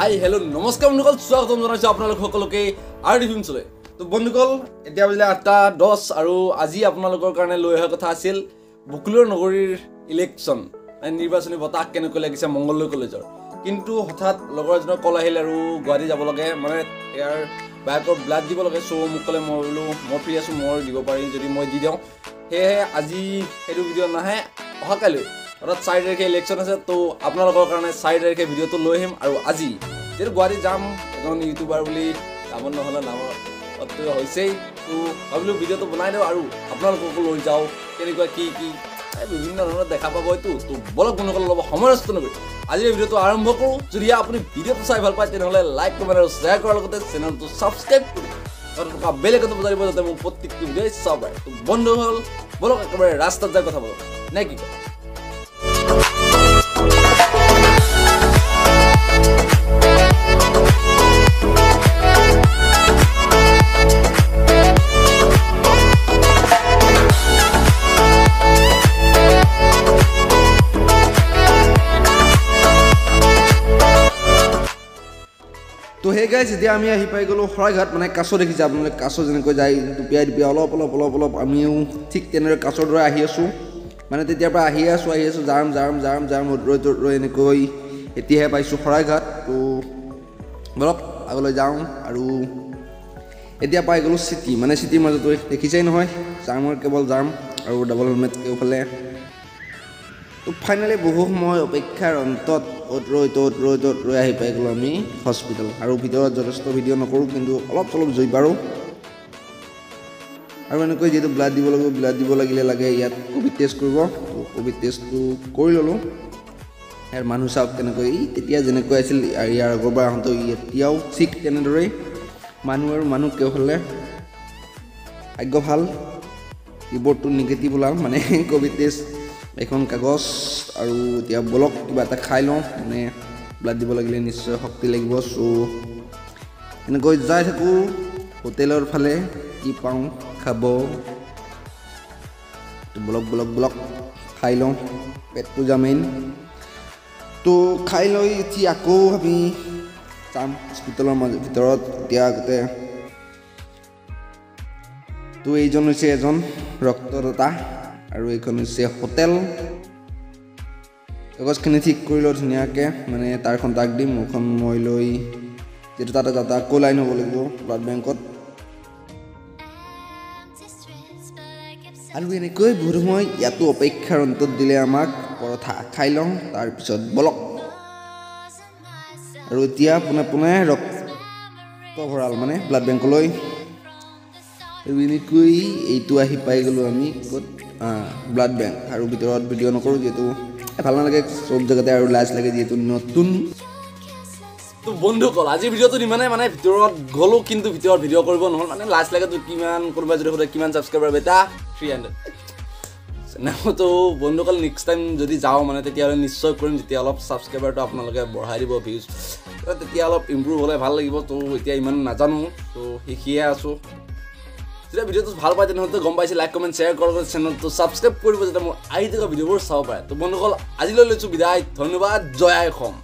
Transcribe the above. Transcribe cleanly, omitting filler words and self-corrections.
Hi hello' নমস্কাৰ বন্ধুসকল স্বাগতম জনাইছোঁ আপোনালোক সকলোকে আৰ ডি ফিল্মছলৈ। তো বন্ধুসকল এতিয়া বজিলে 8:10 আৰু আজি আপোনালোকৰ কাৰণে লৈ অহা কথা আছিল বকুলৰ নগৰীৰ ইলেকশ্যন নিৰ্বাচনী বতাহ কেনেকৈ লাগিছে মংগলদৈ কলেজৰ। কিন্তু হঠাৎ লগৰ এজনৰ কল আহিল আৰু গুৱাহাটী যাব লাগে, মানে ইয়াৰ বাইকৰ ব্লাড দিব লাগে। চ' মোক ক'লে, মই বোলো মই ফ্ৰী আছোঁ, মই দিব পাৰিম যদি মই দি দিওঁ। সেয়েহে আজি সেইটো ভিডিঅ' নাহে, অহাকাইলৈ অৰ্থাৎ 4 তাৰিখে ইলেকশ্যন আছে। তো আপোনালোকৰ কাৰণে 4 তাৰিখে ভিডিঅ'টো লৈ আহিম। আৰু আজি যিহেতু গুৱাহাটী যাম, এজন ইউটিউবাৰ বুলি কাম নহ'লে নামৰ হৈছেই, তো ভাবিলোঁ ভিডিঅ'টো বনাই দিওঁ আৰু আপোনালোককো লৈ যাওঁ কেনেকুৱা কি বিভিন্ন ধৰণৰ দেখা পাব হয়তো। তো বলক বন্ধুসকল অলপ সময় নষ্ট নকৰি আজিৰ ভিডিঅ'টো আৰম্ভ কৰোঁ। যদি আপুনি ভিডিঅ'টো চাই ভাল পায় তেনেহ'লে লাইক কমেণ্ট আৰু শ্বেয়াৰ কৰাৰ লগতে চেনেলটো ছাবস্ক্ৰাইব কৰি থকা বেল আইকনটো বজাই দিব যাতে মোক প্ৰত্যেকটো ভিডিঅ'ই চাব পাৰে। তো বন্ধুসকল বলক একেবাৰে ৰাস্তাত যাই কথা বলক নে কি কয়। তো হে গাইজ, এতিয়া আমি আহি পাই গ'লোঁ শৰাইঘাট, মানে কাছ দেখিছে আপোনালোকে, কাছ যেনেকৈ যায় দুপিয়াই অলপ আমিও ঠিক তেনেদৰে কাছৰ দৰে আহি আছোঁ। মানে তেতিয়াৰ পৰা আহি আছোঁ জাম ৰৈ এনেকৈ এতিয়াহে পাইছোঁ শৰাইঘাট। তো বলক আগলৈ যাওঁ। আৰু এতিয়া পাই গ'লোঁ চিটি, মানে চিটিৰ মাজতো দেখিছেই নহয় জামৰ কেৱল জাম আৰু ডাবল হেলমেট কেওফালে। তো ফাইনেলি বহু সময় অপেক্ষাৰ অন্তত ত'ত ৰৈ আহি পাই গ'লোঁ আমি হস্পিটেল। আৰু ভিতৰত যথেষ্ট ভিডিঅ' নকৰোঁ, কিন্তু অলপ চলপ জুই পাৰোঁ। আৰু এনেকৈ যিহেতু ব্লাড দিব লাগিব, ব্লাড দিব লাগে ইয়াত ক'ভিড টেষ্ট কৰিব। তো ক'ভিড টেষ্টটো কৰি ল'লোঁ। ইয়াৰ মানুহ চাওক কেনেকৈ, তেতিয়া যেনেকৈ আছিল ইয়াৰ আগৰবাৰ আহোঁতে এতিয়াও ঠিক তেনেদৰেই মানুহ কেওফালে। ভাগ্য ভাল ৰিপৰ্টটো নিগেটিভ ওলাল, মানে ক'ভিড টেষ্ট এখন কাগজ। আৰু এতিয়া বলক কিবা এটা খাই লওঁ, মানে ব্লাড দিব লাগিলে নিশ্চয় শক্তি লাগিব। চ' এনেকৈ যাই থাকোঁ হোটেলৰ ফালে, কি পাওঁ খাব। বলক খাই লওঁ, পেটটো জামেইন। তো খাই লৈ উঠি আকৌ আমি যাম হস্পিটেলৰ ভিতৰত। এতিয়া আগতে তো এইজন হৈছে এজন ৰক্তদাতা আৰু এইখন হৈছে হোটেল। কাগজখিনি ঠিক কৰি লওঁ ধুনীয়াকৈ, মানে তাৰখন তাক দিম, মোৰখন মই লৈ যিহেতু তাতে আকৌ লাইন হ'ব লাগিব ব্লাড বেংকত। আৰু এনেকৈ বহুত সময় ইয়াতো অপেক্ষাৰ অন্তত দিলে আমাক পৰঠা, খাই লওঁ তাৰপিছত বলক। আৰু এতিয়া পোনে ৰক্ত ভঁৰাল, মানে ব্লাড বেংকলৈ। আৰু এনেকৈ এইটো আহি পাই গ'লোঁ আমি ক'ত, ব্লাড বেংক। আৰু ভিতৰত ভিডিঅ' নকৰোঁ যিহেতু ভাল নালাগে চব জেগাতে, আৰু লাজ লাগে যিহেতু নতুন। তো বন্ধুসকল আজিৰ ভিডিঅ'টো ইমানেই, মানে ভিতৰত গ'লোঁ কিন্তু ভিতৰত ভিডিঅ' কৰিব নহ'ল, মানে লাজ লাগে। তো কিমান কোনোবাই যদি সোধে কিমান ছাবস্ক্ৰাইবাৰ বেটা 300। তো বন্ধুসকল নেক্সট টাইম যদি যাওঁ মানে তেতিয়াহ'লে নিশ্চয় কৰিম, যেতিয়া অলপ ছাবস্ক্ৰাইবাৰটো আপোনালোকে বঢ়াই দিব, ভিউজ তেতিয়া অলপ ইম্প্ৰুভ হ'লে ভাল লাগিব। তো এতিয়া ইমান নাজানো, তো শিকিয়ে আছোঁ। যেতিয়া ভিডিঅ'টো ভাল পায় তেনেহ'লে গম পাইছে, লাইক কমেণ্ট শ্বেয়াৰ কৰক, চেনেলটো ছাবস্ক্ৰাইব কৰিব যাতে মোৰ আহি থকা ভিডিঅ'বোৰ চাব পাৰে। তো বন্ধুসকল আজিলৈ লৈছোঁ বিদায়, ধন্যবাদ, জয় আই অসম।